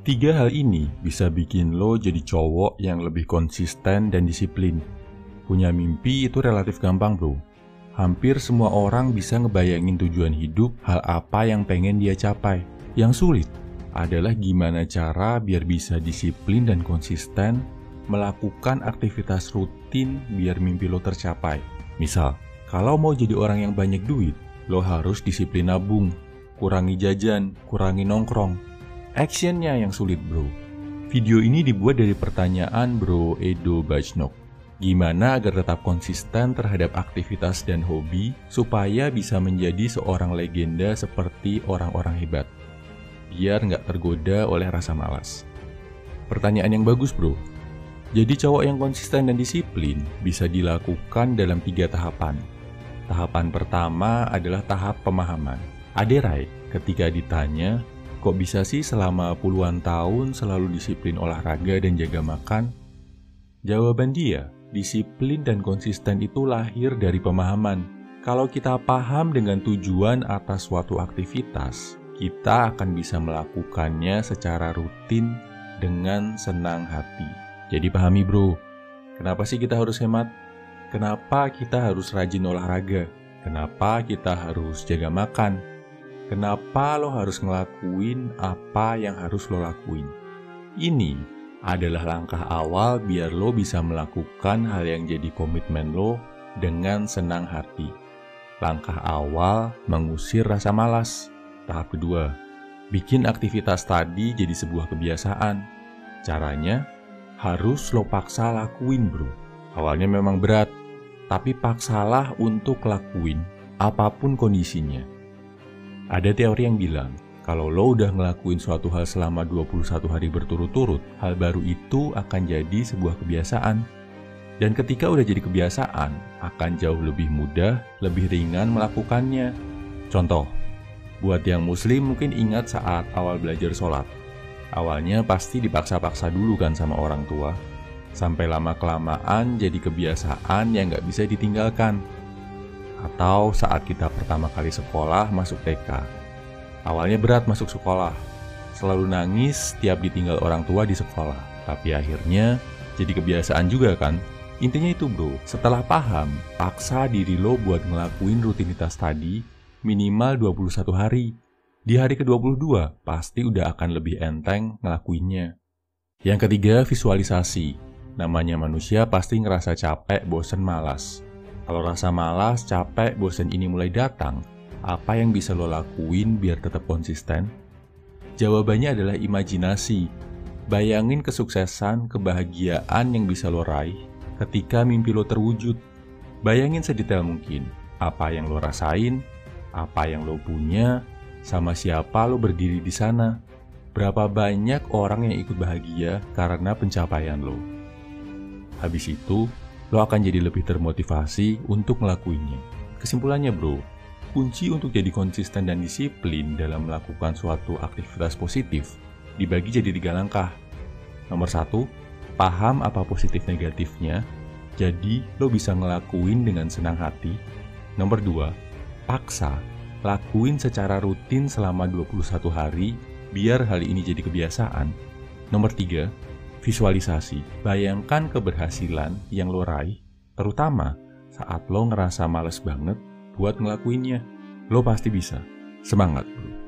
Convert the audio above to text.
Tiga hal ini bisa bikin lo jadi cowok yang lebih konsisten dan disiplin. Punya mimpi itu relatif gampang bro. Hampir semua orang bisa ngebayangin tujuan hidup, hal apa yang pengen dia capai. Yang sulit adalah gimana cara biar bisa disiplin dan konsisten melakukan aktivitas rutin biar mimpi lo tercapai. Misal, kalau mau jadi orang yang banyak duit, lo harus disiplin nabung, kurangi jajan, kurangi nongkrong. Actionnya yang sulit bro. Video ini dibuat dari pertanyaan bro Edo Bajnok. Gimana agar tetap konsisten terhadap aktivitas dan hobi supaya bisa menjadi seorang legenda seperti orang-orang hebat, biar nggak tergoda oleh rasa malas. Pertanyaan yang bagus bro. Jadi cowok yang konsisten dan disiplin bisa dilakukan dalam 3 tahapan. Tahapan pertama adalah tahap pemahaman. Aderai ketika ditanya, kok bisa sih selama puluhan tahun selalu disiplin olahraga dan jaga makan? Jawaban dia, disiplin dan konsisten itu lahir dari pemahaman. Kalau kita paham dengan tujuan atas suatu aktivitas, kita akan bisa melakukannya secara rutin dengan senang hati. Jadi pahami bro, kenapa sih kita harus hemat? Kenapa kita harus rajin olahraga? Kenapa kita harus jaga makan? Kenapa lo harus ngelakuin apa yang harus lo lakuin? Ini adalah langkah awal biar lo bisa melakukan hal yang jadi komitmen lo dengan senang hati. Langkah awal mengusir rasa malas. Tahap kedua, bikin aktivitas tadi jadi sebuah kebiasaan. Caranya, harus lo paksa lakuin bro. Awalnya memang berat, tapi paksalah untuk lakuin apapun kondisinya. Ada teori yang bilang, kalau lo udah ngelakuin suatu hal selama 21 hari berturut-turut, hal baru itu akan jadi sebuah kebiasaan. Dan ketika udah jadi kebiasaan, akan jauh lebih mudah, lebih ringan melakukannya. Contoh, buat yang muslim mungkin ingat saat awal belajar sholat. Awalnya pasti dipaksa-paksa dulu kan sama orang tua. Sampai lama-kelamaan jadi kebiasaan yang gak bisa ditinggalkan. Atau saat kita pertama kali sekolah masuk TK. Awalnya berat masuk sekolah. Selalu nangis tiap ditinggal orang tua di sekolah. Tapi akhirnya jadi kebiasaan juga kan? Intinya itu bro, setelah paham, paksa diri lo buat ngelakuin rutinitas tadi minimal 21 hari. Di hari ke-22 pasti udah akan lebih enteng ngelakuinnya. Yang ketiga, visualisasi. Namanya manusia pasti ngerasa capek, bosen, malas. Kalau rasa malas, capek, bosan ini mulai datang, apa yang bisa lo lakuin biar tetap konsisten? Jawabannya adalah imajinasi. Bayangin kesuksesan, kebahagiaan yang bisa lo raih ketika mimpi lo terwujud. Bayangin sedetail mungkin apa yang lo rasain, apa yang lo punya, sama siapa lo berdiri di sana. Berapa banyak orang yang ikut bahagia karena pencapaian lo. Habis itu, lo akan jadi lebih termotivasi untuk ngelakuinnya. Kesimpulannya bro, kunci untuk jadi konsisten dan disiplin dalam melakukan suatu aktivitas positif dibagi jadi 3 langkah. Nomor 1, paham apa positif negatifnya, jadi lo bisa ngelakuin dengan senang hati. Nomor 2, paksa, lakuin secara rutin selama 21 hari biar hal ini jadi kebiasaan. Nomor 3, visualisasi, bayangkan keberhasilan yang lo raih, terutama saat lo ngerasa males banget buat ngelakuinnya. Lo pasti bisa. Semangat bro!